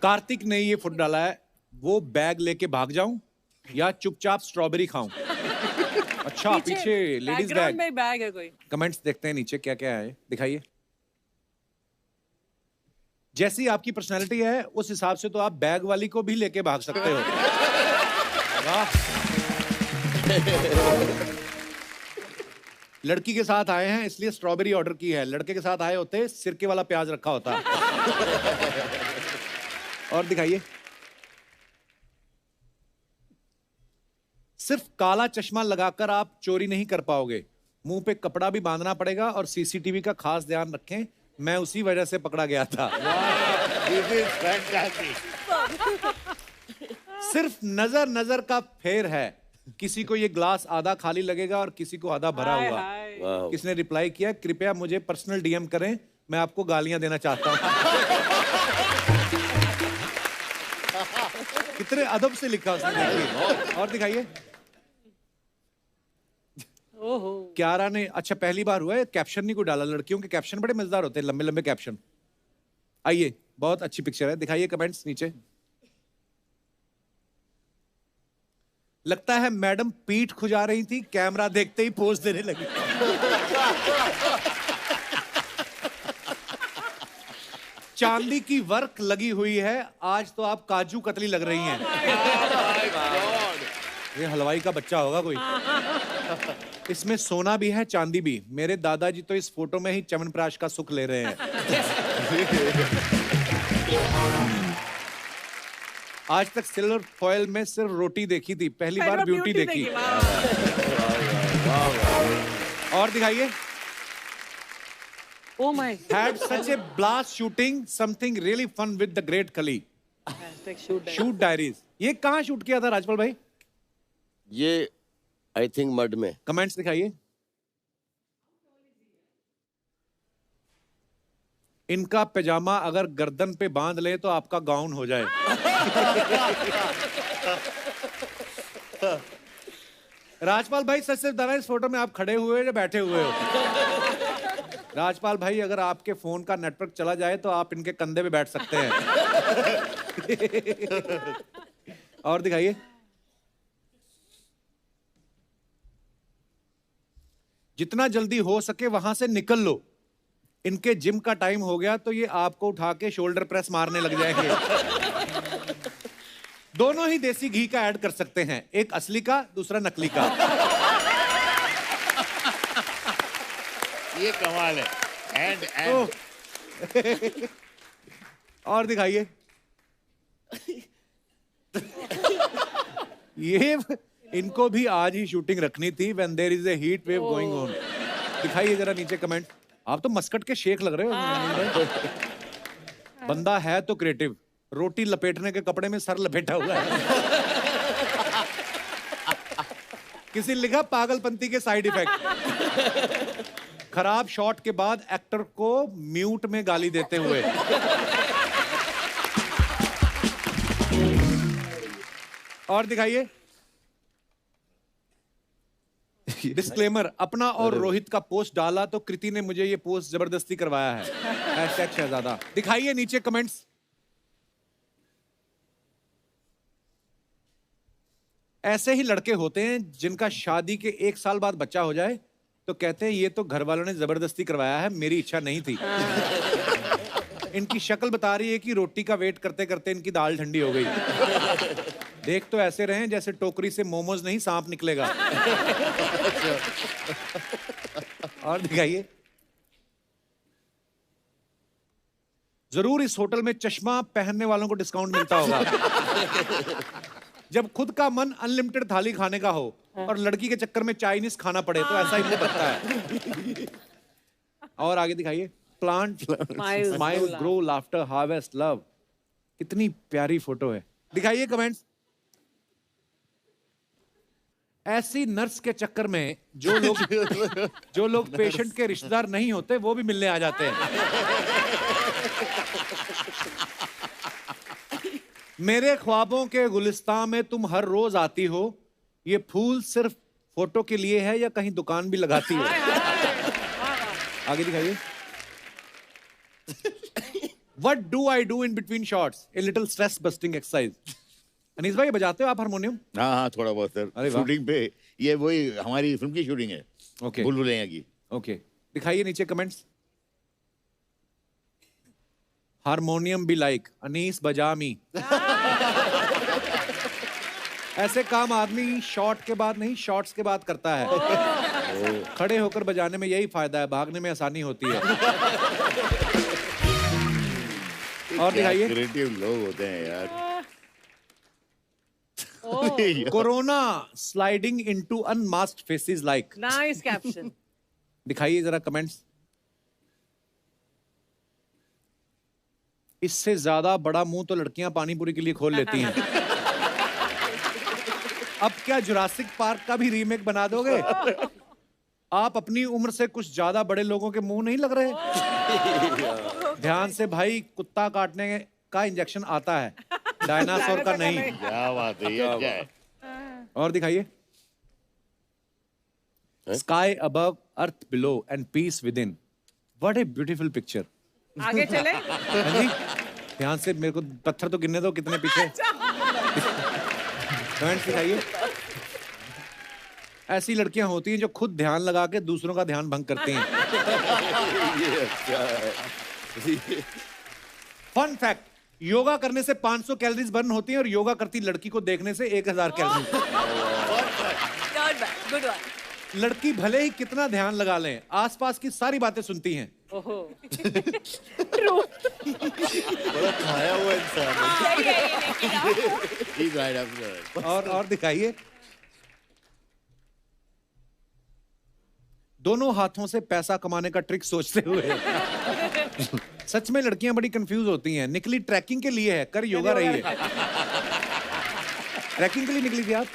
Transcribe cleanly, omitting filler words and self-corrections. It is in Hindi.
कार्तिक ने ये फुट डाला है, वो बैग लेके भाग जाऊं या चुपचाप स्ट्रॉबेरी खाऊं? अच्छा, पीछे लेडीज बैग में बैग है कोई। कमेंट्स देखते हैं नीचे क्या क्या है, दिखाइए। जैसी आपकी पर्सनालिटी है उस हिसाब से तो आप बैग वाली को भी लेके भाग सकते हो। वाह। लड़की के साथ आए हैं इसलिए स्ट्रॉबेरी ऑर्डर की है, लड़के के साथ आए होते सिरके वाला प्याज रखा होता। और दिखाइए। सिर्फ काला चश्मा लगाकर आप चोरी नहीं कर पाओगे, मुंह पे कपड़ा भी बांधना पड़ेगा और सीसीटीवी का खास ध्यान रखें, मैं उसी वजह से पकड़ा गया था। सिर्फ नजर नजर का फेर है, किसी को ये ग्लास आधा खाली लगेगा और किसी को आधा भरा हुआ। किसने रिप्लाई किया, कृपया मुझे पर्सनल डीएम करें, मैं आपको गालियां देना चाहता हूं। कितने अदब से लिखा उसने, देखिए। और दिखाइए। क्यारा ने, अच्छा पहली बार हुआ है, कैप्शन नहीं को डाला। लड़कियों के कैप्शन बड़े मजेदार होते हैं, लंबे लंबे कैप्शन। आइए, बहुत अच्छी पिक्चर है, दिखाइए कमेंट्स नीचे। लगता है मैडम पीठ खुजा रही थी, कैमरा देखते ही पोज देने लगी। चांदी की वर्क लगी हुई है, आज तो आप काजू कतली लग रही हैं। ये हलवाई का बच्चा होगा कोई। इसमें सोना भी है, चांदी भी। मेरे दादाजी तो इस फोटो में ही च्यवनप्राश का सुख ले रहे हैं। आज तक सिल्वर फॉयल में सिर्फ रोटी देखी थी, पहली बार ब्यूटी देखी। और दिखाइए। Oh my. Had such a blast shooting something really fun with the great Kali. Shoot diaries. ये कहाँ शूट किया था राजपाल भाई? ये आई थिंक मड में। कमेंट्स दिखाइए। इनका पैजामा अगर गर्दन पे बांध ले तो आपका गाउन हो जाए। राजपाल भाई सच से बताना, इस फोटो में आप खड़े हुए या बैठे हुए हो? राजपाल भाई, अगर आपके फोन का नेटवर्क चला जाए तो आप इनके कंधे पे बैठ सकते हैं। और दिखाइए। जितना जल्दी हो सके वहां से निकल लो, इनके जिम का टाइम हो गया तो ये आपको उठा के शोल्डर प्रेस मारने लग जाएंगे। दोनों ही देसी घी का ऐड कर सकते हैं, एक असली का, दूसरा नकली का। ये कमाल है। एंड और दिखाइए। ये इनको भी आज ही शूटिंग रखनी थी, when there is a heat wave going on। दिखाइए जरा नीचे कमेंट। आप तो मस्कट के शेख लग रहे हो। बंदा है तो क्रिएटिव, रोटी लपेटने के कपड़े में सर लपेटा हुआ है। किसी ने लिखा पागलपंती के साइड इफेक्ट। खराब शॉट के बाद एक्टर को म्यूट में गाली देते हुए। और दिखाइए। डिस्क्लेमर, अपना और रोहित का पोस्ट डाला तो कृति ने मुझे ये पोस्ट जबरदस्ती करवाया है। हैशटैग शहजादा। दिखाइए नीचे कमेंट्स। ऐसे ही लड़के होते हैं जिनका शादी के 1 साल बाद बच्चा हो जाए तो कहते हैं ये तो घर वालों ने जबरदस्ती करवाया है, मेरी इच्छा नहीं थी। इनकी शक्ल बता रही है कि रोटी का वेट करते करते इनकी दाल ठंडी हो गई। देख तो ऐसे रहे जैसे टोकरी से मोमोज नहीं सांप निकलेगा। और दिखाइए। जरूर इस होटल में चश्मा पहनने वालों को डिस्काउंट मिलता होगा। जब खुद का मन अनलिमिटेड थाली खाने का हो और लड़की के चक्कर में चाइनीज खाना पड़े तो ऐसा ही लगता है। और आगे दिखाइए। Plant smile grow laughter harvest love. कितनी प्यारी फोटो है। दिखाइए कमेंट्स। ऐसी नर्स के चक्कर में जो लोग पेशेंट के रिश्तेदार नहीं होते वो भी मिलने आ जाते हैं। मेरे ख्वाबों के गुलिस्तान में तुम हर रोज आती हो, ये फूल सिर्फ फोटो के लिए है या कहीं दुकान भी लगाती हो? आगे दिखाइए। What do I do in between shots? A little stress busting exercise. Anees भाई बजाते हो आप हारमोनियम? हाँ हाँ थोड़ा बहुत सर अरे वाह। शूटिंग पे ये वही हमारी फिल्म की शूटिंग है Okay. भूल-भुलैया की ओके दिखाइए नीचे कमेंट्स। हारमोनियम भी लाइक अनीस बजा मी। ऐसे काम आदमी शॉट के बाद नहीं शॉट्स के बाद करता है। खड़े होकर बजाने में यही फायदा है, भागने में आसानी होती है। और दिखाइए। क्रिएटिव लोग होते हैं यार। Corona sliding into unmasked faces like. Nice caption. दिखाइए जरा कमेंट्स। इससे ज्यादा बड़ा मुंह तो लड़कियां पानी पूरी के लिए खोल लेती हैं। अब क्या जुरासिक पार्क का भी रीमेक बना दोगे? आप अपनी उम्र से कुछ ज्यादा बड़े लोगों के मुंह नहीं लग रहे? ध्यान से भाई, कुत्ता काटने का इंजेक्शन आता है, डायनासोर का नहीं। क्या बात है, ये अच्छा है। और दिखाइए। Sky above earth below and peace with in. What a beautiful picture. आगे चले। हाँ जी, ध्यान से, मेरे को पत्थर तो गिनने दो कितने पीछे। कमेंट्स दिखाइए। ऐसी लड़कियां होती हैं जो खुद ध्यान लगा के दूसरों का ध्यान भंग करती हैं। ये अच्छा है। फन फैक्ट, योगा करने से 500 कैलोरीज बर्न होती हैं और योगा करती लड़की को देखने से 1000 कैलोरी। Good one. लड़की भले ही कितना ध्यान लगा लें, आसपास की सारी बातें सुनती हैं। ओहो। बड़ा खाया हुआ इंसान है। He's right after that. और दिखाइए। दोनों हाथों से पैसा कमाने का ट्रिक सोचते हुए। सच में लड़कियां बड़ी कंफ्यूज होती हैं। निकली ट्रैकिंग के लिए है, कर योगा रही है। ट्रैकिंग के लिए निकली थी आप?